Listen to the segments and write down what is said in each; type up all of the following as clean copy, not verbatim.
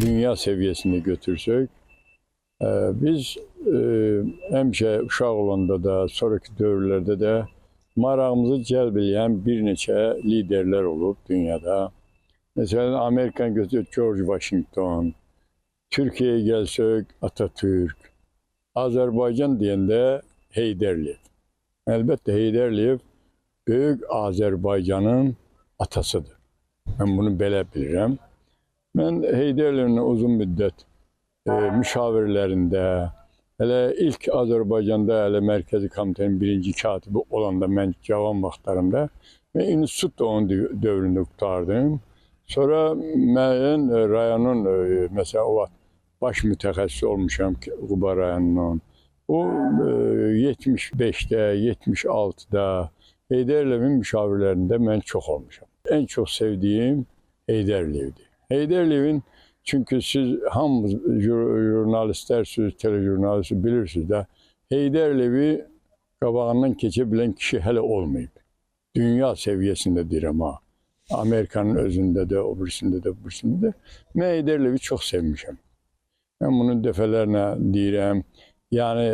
dünya seviyesine götürsək, biz həmişə uşaq olanda da, sonraki dövrlərdə də marağımızı cəlb edən bir neçə liderlər olub dünyada. Məsələn, Amerikan götürək George Washington, Türkiyəyə gəlsək Atatürk, Azərbaycan deyəndə Heydər Əliyev. Əlbəttə Heydər Əliyev böyük Azərbaycanın atasıdır. Mən bunu belə bilirəm. Mən Heydər Əliyevin uzun müddət müşavirlərində, hələ ilk Azərbaycanda hələ Mərkəzi Komitənin birinci katibi olanda mən cavan vaxtlarımda və institut da onun dövründə qutardım. Sonra müəyyən rayonun, məsələn, o vaxt baş mütəxəssis olmuşam Quba rayonunun. O 75-də, 76-da Heydər Əliyevin müşavirlərində mən çox olmuşam. Ən çox sevdiyim Heydər Əliyevdir. Heydər Əliyevin, çünki siz hamınız jurnalistlərsiniz, telejurnalistlər bilirsiniz də, Heydər Əliyevi qabağından keçə bilən kişi hələ olmayıb. Dünya səviyyəsində deyirəm ha. Amerikanın özündə də, o birisində də, bu birisində də. Mən Heydər Əliyevi çox sevmişəm. Mən bunu dəfələrlə deyirəm. Yəni,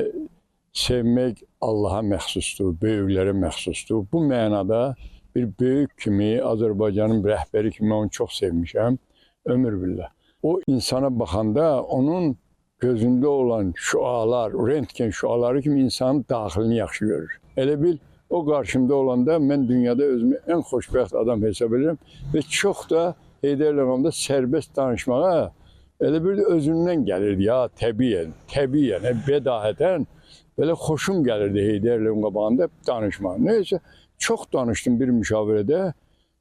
sevmək Allaha məxsusdur, böyüklərə məxsusdur. Bu mənada bir böyük kimi, Azərbaycanın rəhbəri kimi onu çox sevmişəm, ömür billah. O insana baxanda onun gözündə olan şüalar, rentgen şüaları kimi insanın daxilini yaxşı görür. Elə bil, o qarşımda olanda mən dünyada özümü ən xoşbəxt adam hesab edirəm və çox da Heydər Əliyevdə sərbəst danışmağa elə bir özündən gəlirdi ya, təbiyyən, bədahətən belə xoşum gəlirdi Heydər Əliyevin qabağında danışmağa. Neysə, çox danışdım bir müşavirədə.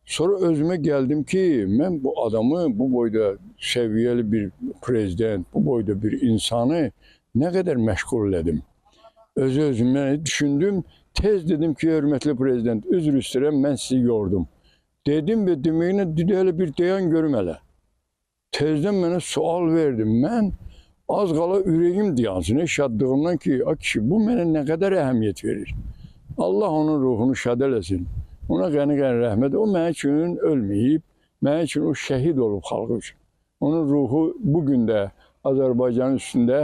Sonra özümə gəldim ki, mən bu adamı, bu boyda səviyyəli bir prezident, bu boyda bir insanı nə qədər məşğul elədim. Özümə düşündüm, tez dedim ki, hörmətli prezident, üzr istəyirəm, mən sizi yordum. Dedim və deməyinə, dedi, hələ bir dayan görüm hələ. Tezdən mənə sual verdim. Mən az qala ürəyim dayansın, şadlığımdan ki, kişi, bu mənə nə qədər əhəmiyyət verir. Allah onun ruhunu şad eləsin. Ona qəni-qəni rəhmət. O mənim üçün ölməyib, mənim üçün o şəhid olub xalqı üçün. Onun ruhu bugün də Azərbaycanın üstündə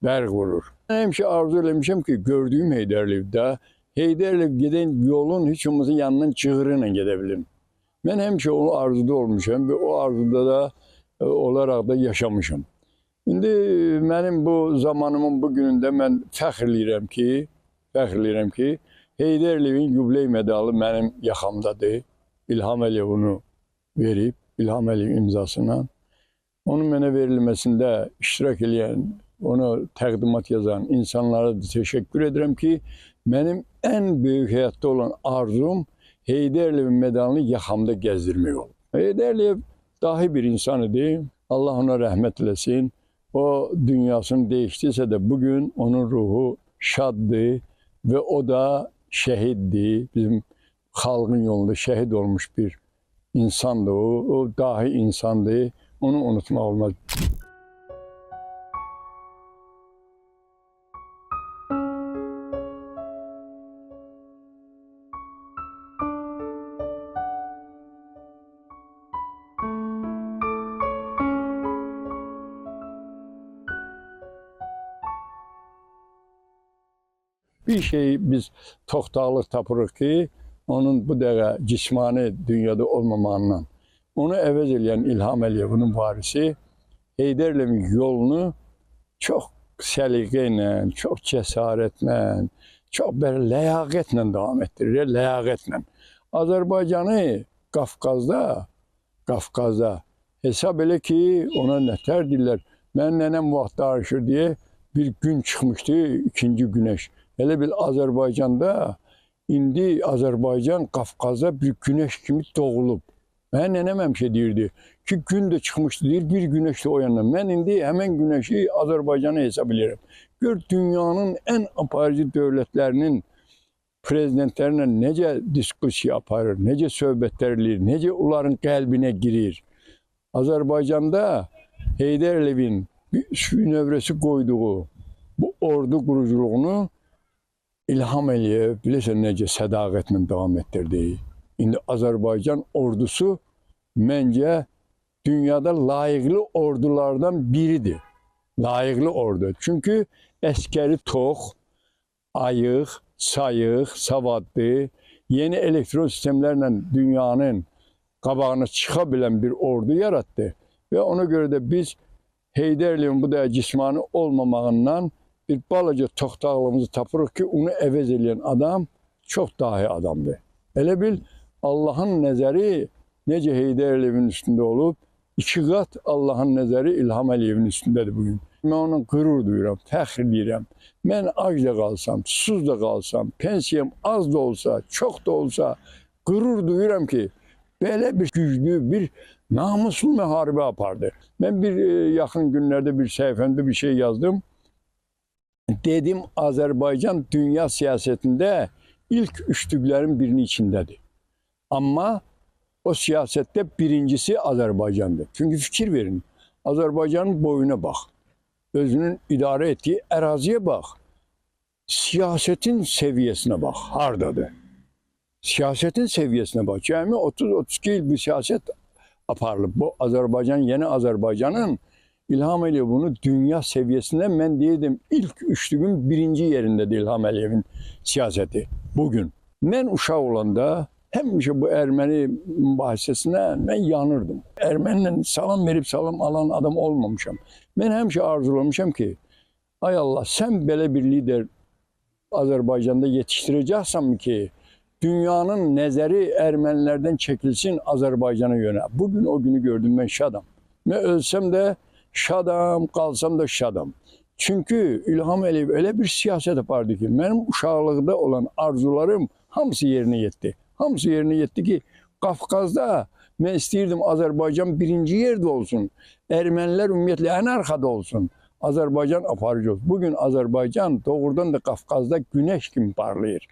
bərq vurur. Mən həmişə arzu eləmişəm ki, gördüyüm Heydər Əliyevdə, Heydər Əliyev gedən yolun heç olmasa yanından cığırı ilə gedə bilim. Mən həmişə onu arzuda olmuşam və o arzuda da olaraq da yaşamışam. İndi mənim bu zamanımın bu günündə mən fəxr eləyirəm ki, Heydər Əliyevin yubiley medalı mənim yaxamdadır. İlham Əliyev onu verib, İlham Əliyev imzasına. Onun mənə verilməsində iştirak edən, ona təqdimat yazan insanlara da təşəkkür edirəm ki, mənim ən böyük həyatda olan arzum Heydər Əliyevin medalını yaxamda gəzdirmək olub. Heydər Əliyev dahi bir insan idi. Allah ona rəhmət eləsin. O dünyasını dəyişdirsə də bugün onun ruhu şaddır və o da şəhiddir. Bizim xalqın yolunda şəhid olmuş bir insandır o. O dahi insandır. Onu unutmaq olmaz. Bir şey biz toxtaqlıq tapırıq ki, onun bu dəqiqə cismani dünyada olmamağından, onu əvəz edən İlham Əliyevin varisi Heydər Əliyevin yolunu çox səliqə ilə, çox cəsarətlə, çox belə ləyaqətlə davam etdirir, ləyaqətlə. Azərbaycanı Qafqazda hesab elə ki, ona nətər deyirlər, mən nənəm vaxt danışır deyə bir gün çıxmışdı, ikinci günəş. Elə bil Azərbaycanda, indi Azərbaycan Qafqazda bir günəş kimi doğulub. Mən nənəm həmişə deyirdi ki, gün də çıxmışdı, deyir, bir günəş də o yandan. Mən indi həmən günəşi Azərbaycanı hesab edirəm. Gör, dünyanın ən aparıcı dövlətlərinin prezidentlərlə necə diskusiya aparır, necə söhbətlər edir, necə onların qəlbinə girir. Azərbaycanda Heydər Əliyevin növrəsi qoyduğu bu ordu quruculuğunu İlham Əliyev bilirsən necə sədaqətlə davam etdirdi. İndi Azərbaycan ordusu məncə dünyada layıqlı ordulardan biridir. Layıqlı ordu. Çünkü əskəri tox, ayıq, sayıq, savadlı, yeni elektron sistemlerle dünyanın qabağına çıxa bilən bir ordu yarattı. Ve ona göre de biz Heydər Əliyevin bu da cismani olmamağından bir balaca toxtağlığımızı tapırıq ki, onu əvəz edən adam çox dahi adamdır. Elə bil Allah'ın nəzəri necə Heydər Əliyevin üstündə olub, 2 qat Allah'ın nəzəri İlham Əliyevin üstündədir bugün. Mən ona qürur duyuram, fəxr edirəm. Mən ac da qalsam, susuz da qalsam, pensiyam az da olsa, çox da olsa qürur duyuram ki, belə bir güclü, bir namuslu müharibə apardı. Mən bir yaxın günlərdə bir səhifəmdə bir şey yazdım. Dedim, Azərbaycan dünya siyasətində ilk üçlüklərin birinin içindədir. Amma o siyasette birincisi Azərbaycandır. Çünkü fikir verin, Azərbaycanın boyuna bax, özünün idarə ettiği əraziyə bax, siyasetin seviyesine bax, hardadır? Siyasetin seviyesine bax, cəmi 30-32 il bir siyaset aparılıb. Bu Azərbaycan, yeni Azərbaycanın İlham Əliyev bunu dünya seviyesinde, mən deyirdim, ilk üçlüğün birinci yerindədir İlham Əliyevin siyaseti bugün. Mən uşaq olanda həmişə bu erməni mübahisəsinə mən yanırdım. Erməninlə salam verib salam alan adam olmamışam. Mən həmişə arzulamışam ki, ay Allah, sən belə bir lider Azərbaycanda yetişdirəcəksən ki, dünyanın nəzəri ermənilərdən çəkilsin Azərbaycana yönə. Bugün o günü gördüm, mən şadam. Mən ölsəm də şadam, qalsam da şadam. Çünkü İlham Əliyev elə bir siyaset apardı ki, mənim uşaqlıqda olan arzularım hamısı yerinə yetdi. Hamısı yerinə yetdi ki, Qafqazda mən istəyirdim Azərbaycan birinci yerde olsun. Ermənilər ümumiyyətlə ən arxada olsun. Azərbaycan aparıcı olsun. Bugün Azərbaycan doğrudan da Qafqazda güneş kimi parlayır.